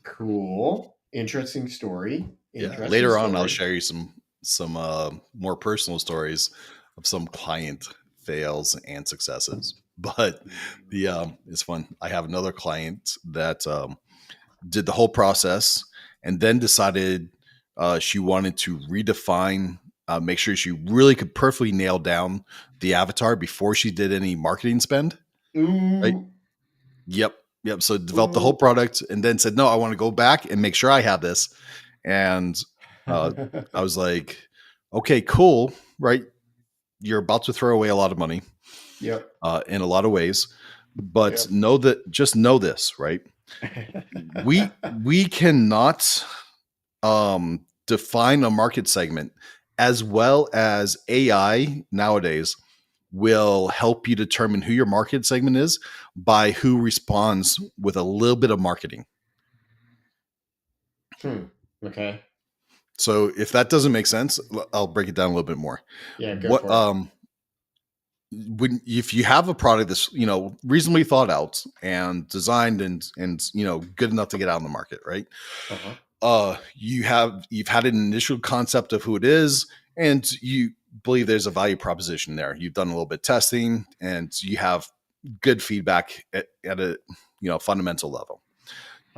Cool. Interesting story. Yeah, Interesting later on, I'll story. share you some more personal stories of some client fails and successes. But the it's fun. I have another client that did the whole process and then decided she wanted to redefine, make sure she really could perfectly nail down the avatar before she did any marketing spend. Right? Ooh, Yep. Yep. So developed the whole ooh. product and then said, no, I want to go back and make sure I have this. And uh, I was like, okay, cool. Right. You're about to throw away a lot of money Yep. in a lot of ways, but Yep. know that just know this, right? We cannot define a market segment as well as AI nowadays will help you determine who your market segment is by who responds with a little bit of marketing. Hmm. Okay. So if that doesn't make sense, I'll break it down a little bit more. Yeah, go What for it. when if you have a product that's reasonably thought out and designed and good enough to get out in the market, right? Uh-huh. You've had an initial concept of who it is, and you believe there's a value proposition there. You've done a little bit of testing, and you have good feedback at a fundamental level.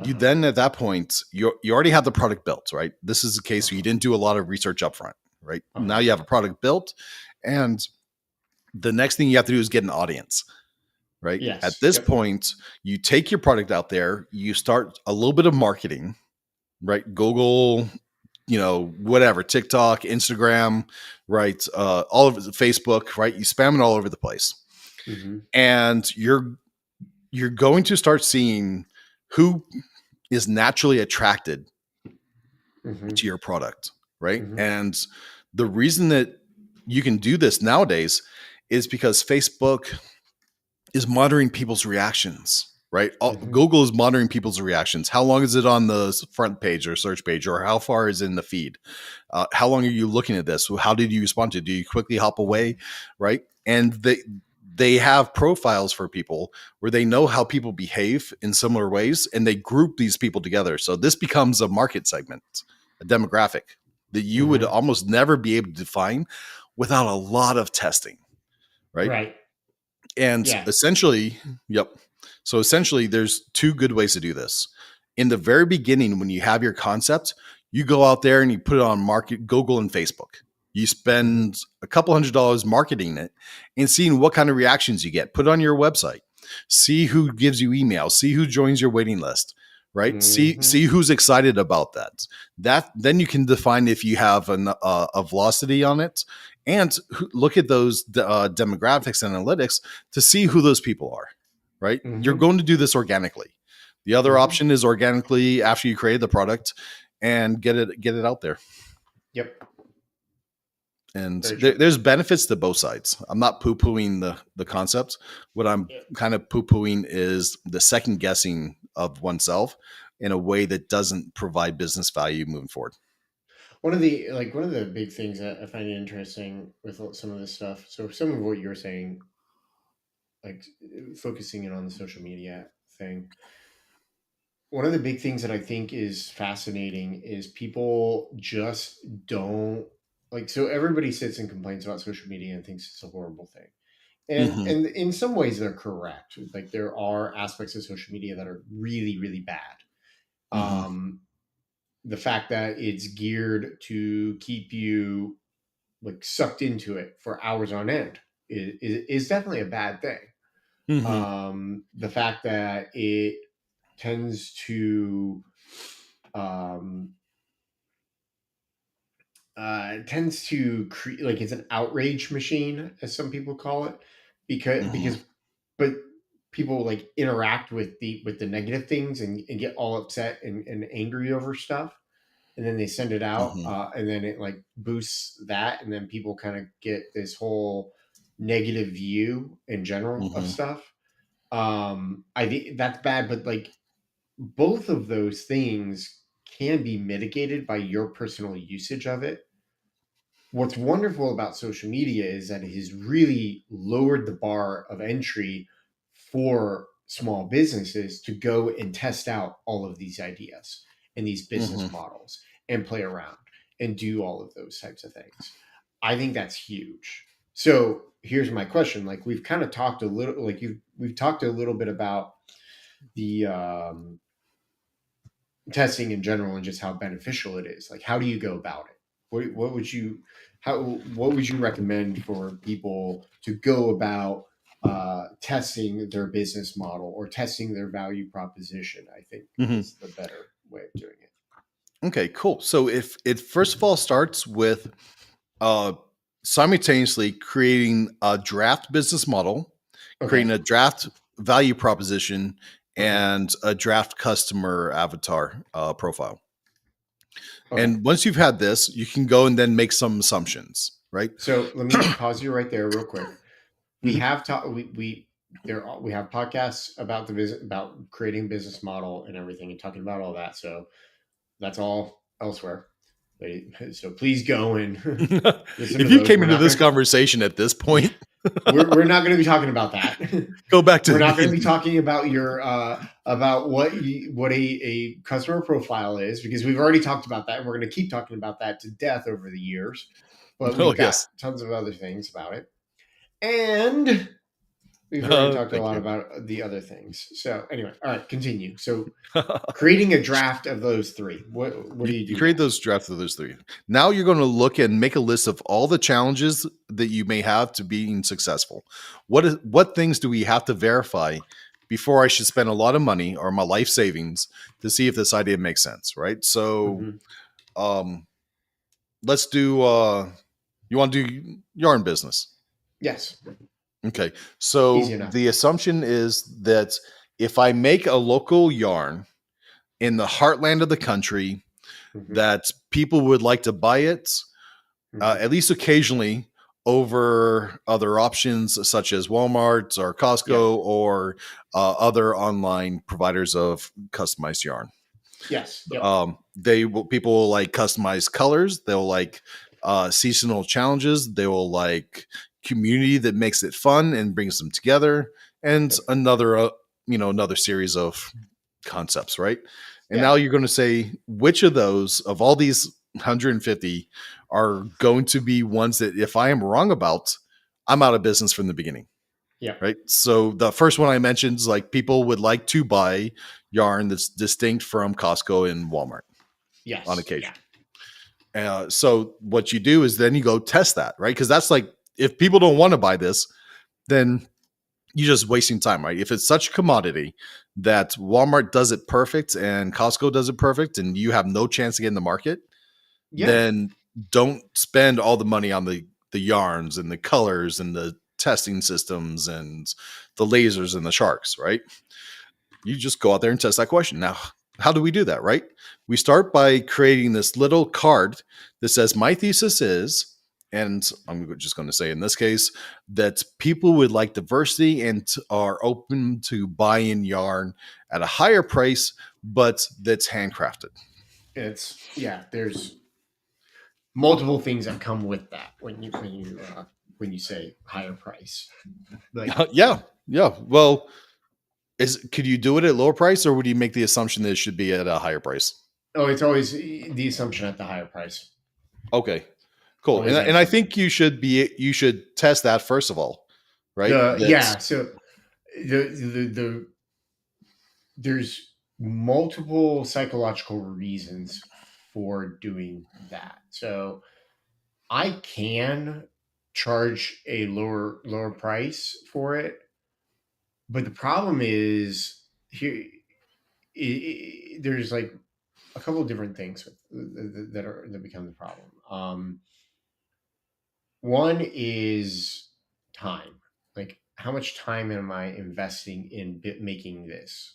You Uh-huh. then at that point you already have the product built, right? This is the case where you Uh-huh. didn't do a lot of research upfront, right? Now Uh-huh. you have a product built, and the next thing you have to do is get an audience, right? At Yes. this Yep. point, you take your product out there, you start a little bit of marketing, right? Google, whatever, TikTok, Instagram, right? All of it, Facebook, right? You spam it all over the place. Mm-hmm. And you're going to start seeing who is naturally attracted Mm-hmm. to your product, right? Mm-hmm. And the reason that you can do this nowadays is because Facebook is monitoring people's reactions, right? Mm-hmm. Google is monitoring people's reactions. How long is it on the front page or search page, or how far is it in the feed? How long are you looking at this? How did you respond to it? Do you quickly hop Mm-hmm. away, right? And they have profiles for people where they know how people behave in similar ways, and they group these people together. So this becomes a market segment, a demographic that you would Mm-hmm. almost never be able to define without a lot of testing, right? Right. And Yeah. essentially, yep. So essentially, there's two good ways to do this. In the very beginning, when you have your concept, you go out there and you put it on market, Google and Facebook. You Mm-hmm. spend a couple $100 marketing it and seeing what kind of reactions you get. Put it on your website. See who gives you emails. See who joins your waiting list. Right. See Mm-hmm. who's excited about that. That then you can define if you have a velocity on it, and look at those demographics and analytics to see who those people are, right? You're Mm-hmm. going to do this organically. The other Mm-hmm. option is organically after you create the product and get it out there. Yep. And Very true. there's benefits to both sides. I'm not poo pooing the concept. What I'm Yeah. kind of poo pooing is the second guessing of oneself in a way that doesn't provide business value moving forward. One of the big things that I find interesting with some of this stuff. So some of what you're saying, like focusing in on the social media thing. One of the big things that I think is fascinating is people just don't like. So everybody sits and complains about social media and thinks it's a horrible thing. Mm-hmm. And in some ways they're correct. Like there are aspects of social media that are really really bad. Mm-hmm. Um, the fact that it's geared to keep you like sucked into it for hours on end is definitely a bad thing. Mm-hmm. The fact that tends to um, tends to create like it's an outrage machine, as some people call it, Mm-hmm. because but people like interact with the negative things and get all upset and angry over stuff, and then they send it out, Mm-hmm. and then it like boosts that, and then people kind of get this whole negative view in general of Mm-hmm. stuff. I think that's bad, but like both of those things can be mitigated by your personal usage of it. What's wonderful about social media is that it has really lowered the bar of entry for small businesses to go and test out all of these ideas and these Hmm. business models and play around and do all of those types of things. I think that's huge. So here's my question: like we've kind of talked a little, like you we've talked a little bit about the testing in general and just how beneficial it is. Like, how do you go about it? What would you what would you recommend for people to go about testing their business model or testing their value proposition? I think Hmm. is the better way of doing it. Okay, cool. So if it first of all starts with uh, simultaneously creating a draft business model, creating Okay. a draft value proposition, Okay. and a draft customer avatar profile. Okay. And once you've had this, you can go and then make some assumptions, right? So let me pause you right there, real quick. We Hmm. have taught we have podcasts about the visit about creating business model and everything and talking about all that. So that's all elsewhere. So please go and listen to If you those. came into this conversation at this point, We're not going to be talking about that. go back to We're the not going to be beginning. talking about your about what a customer profile is because we've already talked about that and we're going to keep talking about that to death over the years. But Oh, we've got yes. tons of other things about it. And we've already talked a Thank lot you. about the other things. So anyway, all right, continue. So creating a draft of those three. What do you You do create next? those drafts of those three. Now you're going to look and make a list of all the challenges that you may have to being successful. What things do we have to verify before I should spend a lot of money or my life savings to see if this idea makes sense, right? So Hmm. um, let's do. You want to do yarn business? Yes, Okay. easy So enough. the assumption is that if I make a local yarn in the heartland of the country, Hmm. that people would like to buy it Hmm. at least occasionally over other options such as Walmart or Yep. Costco or other online providers of customized yarn. Yes. Yep. People will like customized colors. They'll like seasonal challenges. They will like community that makes it fun and brings them together, and Yep. another series of concepts, right? And now Yeah. you're going to say which of those of all these 150 are going to be ones that if I am wrong about, I'm out of business from the beginning, Yep. right? So the first one I mentioned is like people would like to buy yarn that's distinct from Costco and Walmart on Yes. occasion. Yeah. So what you do is then you go test that, right? Because that's like if people don't want to buy this, then you're just wasting time, right? If it's such a commodity that Walmart does it perfect and Costco does it perfect, and you have no chance to get in the market, Yeah. then don't spend all the money on the yarns and the colors and the testing systems and the lasers and the sharks, right? You just go out there and test that question. Now, how do we do that, right? We start by creating this little card that says, my thesis is, and I'm just going to say in this case, that people would like diversity and are open to buying yarn at a higher price, but that's handcrafted. It's yeah. There's multiple things that come with that when you say higher price. Like Yeah, yeah. Well, could you do it at lower price, or would you make the assumption that it should be at a higher price? oh, it's always the assumption at the higher price. Okay, cool. And Always that and I think assumption. you should test that first of all, right? The That's yeah. So the there's multiple psychological reasons for doing that. So I can charge a lower price for it, but the problem is here there's like a couple of different things that become the problem. One is time. Like, how much time am I investing in making this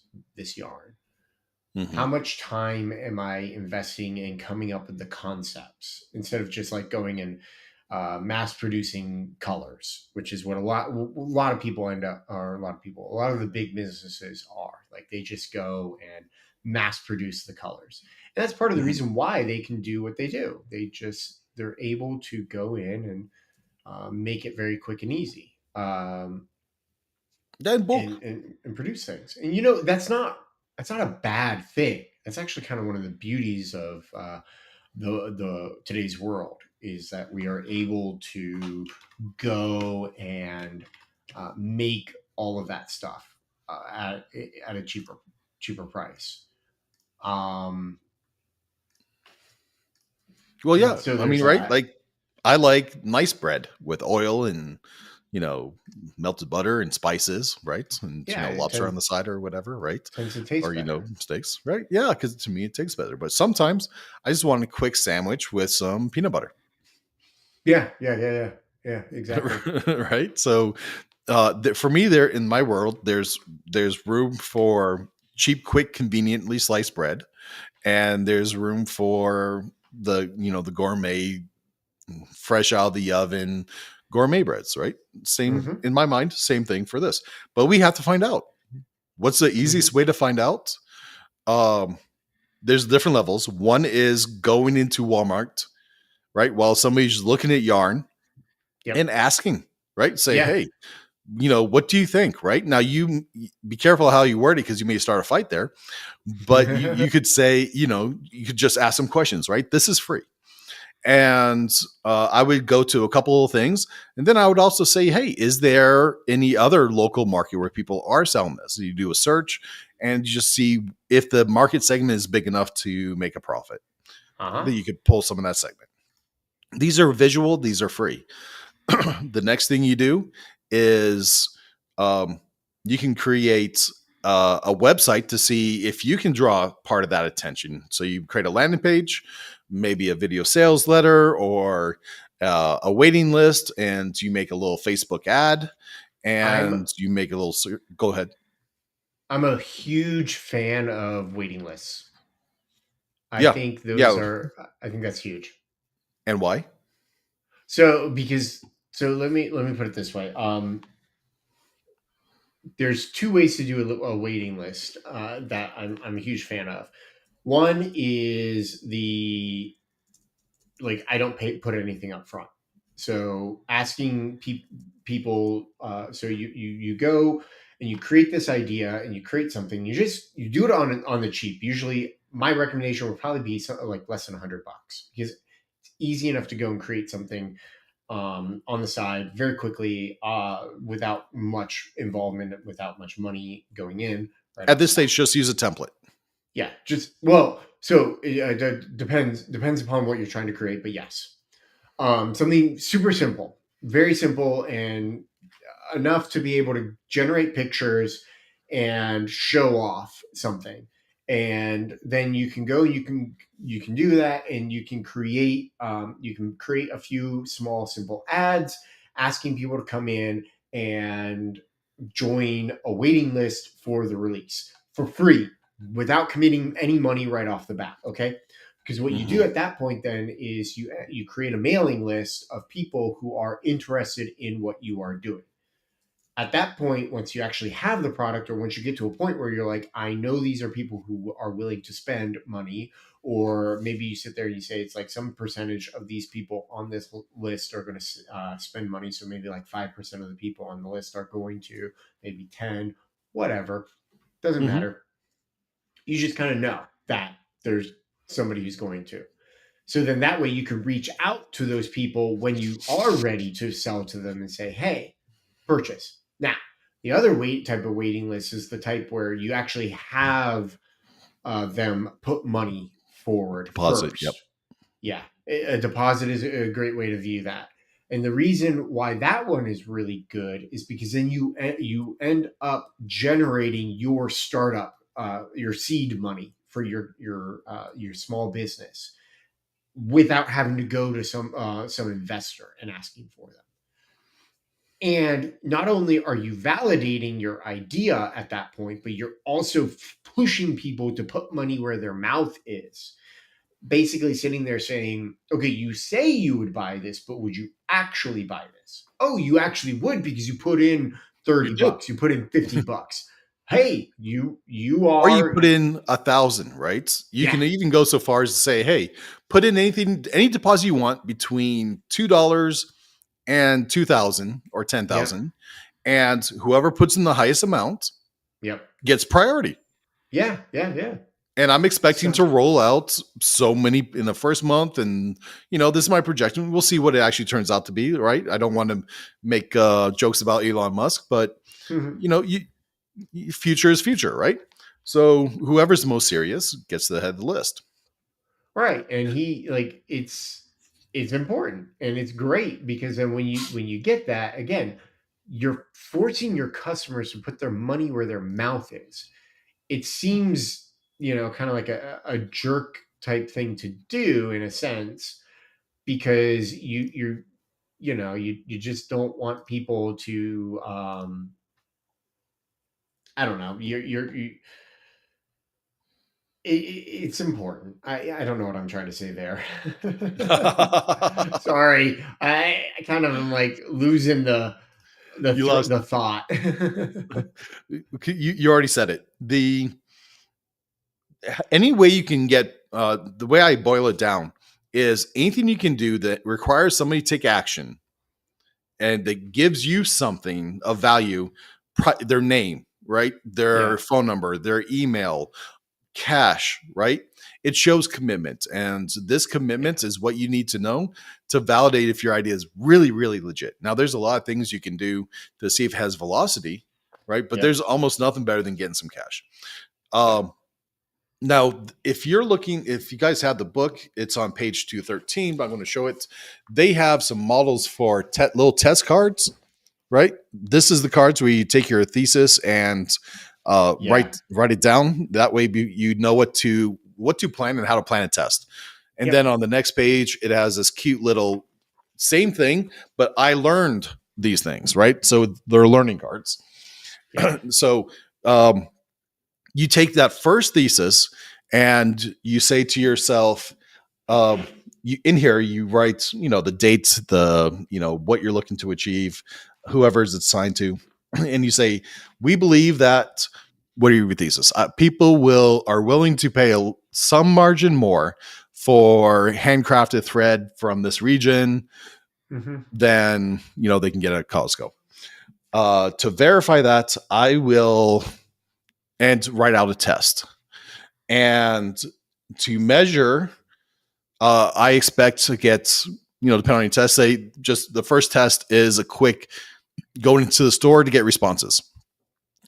yarn? How mhm, much time am I investing in coming up with the concepts instead of just like going and mass producing colors, which is what a lot of people end up, or a lot of the big businesses are like they just go and mass produce the colors, and that's part of the mhm. reason why they can do what they do. They're able to go in and make it very quick and easy. Yeah, in bulk. and produce things. And that's not a bad thing. That's actually kind of one of the beauties of the today's world is that we are able to go and make all of that stuff at a cheaper price. Um, Well, yeah. so I there's mean, right? that. Like, I like nice bread with oil and, you know, melted butter and spices, right? And, Yeah, lobster on the side or whatever, right? tends to Or, taste better. steaks, right? Yeah, because to me it tastes better. But sometimes I just want a quick sandwich with some peanut butter, Yeah, exactly. right? So, for me, there in my world, there's room for cheap, quick, conveniently sliced bread, and there's room for the gourmet, fresh out of the oven gourmet breads, right? Same Hmm. in my mind, same thing for this. But we have to find out what's the easiest Hmm. way to find out. Um, there's different levels. One is going into Walmart, right? While somebody's looking at yarn Yep. and asking, right? Say, Yeah. hey, what do you think? Right now, you be careful how you word it because you may start a fight there. But you could say, you could just ask some questions, right? This is free. And I would go to a couple of things, and then I would also say, "Hey, is there any other local market where people are selling this?" So you do a search, and you just see if the market segment is big enough to make a profit. That Uh-huh. you could pull some of that segment. These are visual; these are free. The next thing you do is um, you can create a website to see if you can draw part of that attention. So you create a landing page, maybe a video sales letter, or a waiting list, and you make a little Facebook ad, I'm and you make a little. Go ahead. I'm a huge fan of waiting lists. Yeah, yeah. I think that's huge. And why? So because so let me put it this way. There's two ways to do a waiting list that I'm a huge fan of. One is the like I don't put anything up front. So asking people, so you go and you create this idea and you create something. You do it on the cheap. Usually, my recommendation would probably be something like less than $100 because it's easy enough to go and create something on the side very quickly without much involvement, without much money going in right At off the this bat. stage, just use a template. Yeah, just well, so it depends upon what you're trying to create, but yes, something super simple, very simple, and enough to be able to generate pictures and show off something. And then you can go, you can do that, and you can create a few small simple ads asking people to come in and join a waiting list for the release for free without committing any money right off the bat. Okay. Because what you do Mm-hmm. at that point then is you create a mailing list of people who are interested in what you are doing. At that point, once you actually have the product, or once you get to a point where you're like, I know these are people who are willing to spend money, or maybe you sit there and you say it's like some percentage of these people on this list are going to spend money. So maybe like 5% of the people on the list are going to, maybe 10, whatever, doesn't Mm-hmm. matter. You just kind of know that there's somebody who's going to. So then that way you can reach out to those people when you are ready to sell to them and say, hey, purchase. Now, the other type of waiting list is the type where you actually have them put money forward Deposit. Yep. first. Yeah, a deposit is a great way to view that. And the reason why that one is really good is because then you end up generating your startup, your seed money for your small business without having to go to some investor and asking for them. And not only are you validating your idea at that point, but you're also pushing people to put money where their mouth is. Basically, sitting there saying, okay, you say you would buy this, but would you actually buy this? Oh, you actually would because you put in You 30 did. bucks, you put in 50 bucks. Hey, you Or you are, put in 1,000, right? You yeah, can even go so far as to say, hey, put in any deposit you want between $2 and 2,000 or yep, 10,000, and whoever puts in the highest amount Yep. gets priority. Yeah. Yeah. Yeah. And I'm expecting So to roll out so many in the first month. And, this is my projection. We'll see what it actually turns out to be, right? I don't want to make jokes about Elon Musk, but, mhm. you know, future is future, right? So whoever's the most serious gets the head of the list. Right. And he like it's important and it's great because then when you get that again, you're forcing your customers to put their money where their mouth is. It seems, kind of like a jerk type thing to do in a sense because you just don't want people to I don't know. It's important. I don't know what I'm trying to say there. Sorry, I kind of am like losing You lost. the thought. You already said it. The any way you can get the way I boil it down is anything you can do that requires somebody to take action and that gives you something of value, their name, right? Their Yeah, phone number, their email, cash, right? It shows commitment. And this yeah, commitment is what you need to know to validate if your idea is really, really legit. Now, there's a lot of things you can do to see if it has velocity, right? But yep, there's almost nothing better than getting some cash. yeah, Um, Now, if you're looking, if you guys have the book, it's on page 213, but I'm going to show it. They have some models for little test cards, right? This is the cards where you take your thesis and yeah, write it down. That way, you know what to plan and how to plan a test. And then yep, on the next page, it has this cute little same thing, but I learned these things, right? So they're learning cards. yeah, So you take that first thesis and you say to yourself, um, in here you write, the dates, what you're looking to achieve, whoever's it's signed to, and you say, we believe that what are your thesis? People are willing to pay some margin more for handcrafted thread from this region hmm than they can get at Costco. To verify that, I will and write out a test. And to measure, I expect to get, depending on your test, say just the first test is a quick going into the store to get responses.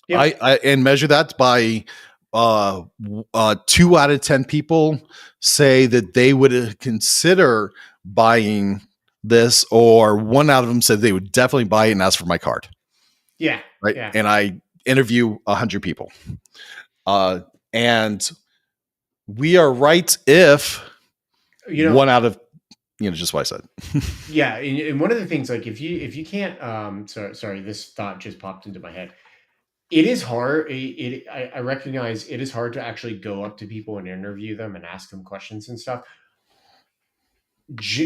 yep, I and measure that by 2 out of 10 people say that they would consider buying this, or one out of them said they would definitely buy it and ask for my card. yeah, Right. yeah. And I interview 100 people. And we are right if You know, one out of, just what I said. yeah, and one of the things, like if you can't, sorry, this thought just popped into my head. It is hard. I recognize it is hard to actually go up to people and interview them and ask them questions and stuff.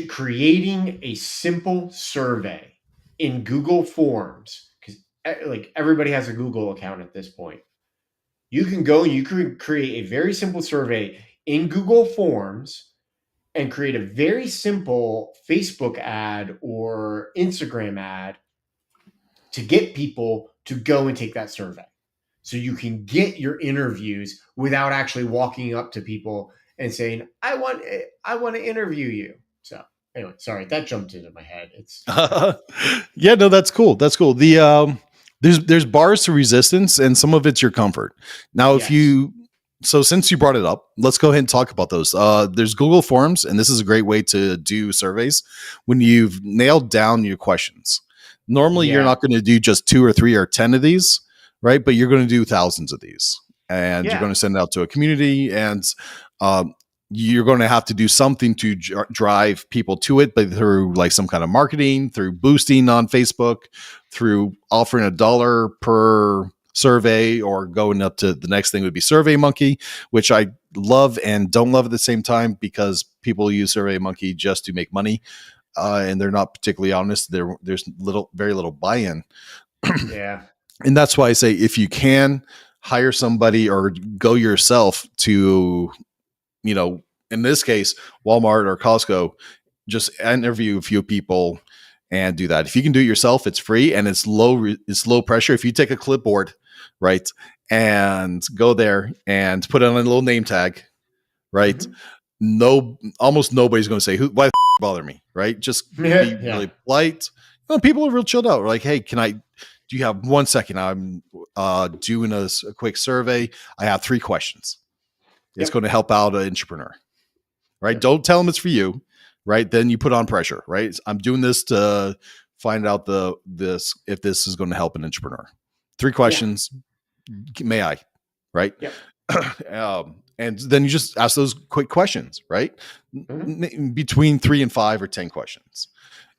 Creating a simple survey in Google Forms, because like everybody has a Google account at this point. You can go, you can create a very simple survey in Google Forms and create a very simple Facebook ad or Instagram ad to get people to go and take that survey. So you can get your interviews without actually walking up to people and saying, I want to interview you." So anyway, sorry, that jumped into my head. It's Yeah, no, that's cool. That's cool. There's bars to resistance, and some of it's your comfort. Now, if yes. you so since you brought it up, let's go ahead and talk about those. There's Google Forms, and this is a great way to do surveys when you've nailed down your questions. Normally, you're Yeah. not going to do just 2 or 3 or 10 of these, right? But you're going to do thousands of these, and you're going Yeah. to send it out to a community, and um, you're going to have to do something to drive people to it, but through like some kind of marketing, through boosting on Facebook, through offering $1 per survey, or going up to the next thing would be Survey Monkey, which I love and don't love at the same time because people use Survey Monkey just to make money, and they're not particularly honest. There's very little buy-in, Yeah. and that's why I say if you can hire somebody or go yourself to, you know, in this case, Walmart or Costco, just interview a few people and do that. If you can do it yourself, it's free and it's low pressure. If you take a clipboard, right, and go there and put on a little name tag, right, Hmm. no, almost nobody's going to say why the bother me, right? Just be Yeah. really polite. People are real chilled out. We're like, hey, do you have 1 second? I'm doing a quick survey. I have 3 questions. It's Yep. going to help out an entrepreneur, right? Yep. Don't tell them it's for you, right? Then you put on pressure, right? I'm doing this to find out this if this is going to help an entrepreneur. Three Yeah. questions, may I, right? Yep. And then you just ask those quick questions, right? Hmm. Between 3 and 5 or 10 questions,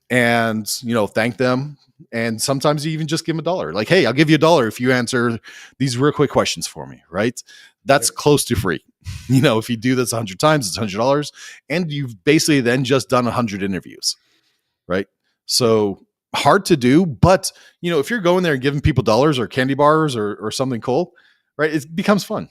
and thank them. And sometimes you even just give them $1. Like, hey, I'll give you $1 if you answer these real quick questions for me, right? That's Yep. close to free. If you do this 100 times, it's $100, and you've basically then just done 100 interviews, right? Yep. So hard to do, but if you're going there and giving people dollars or candy bars or something cool, right, it becomes fun.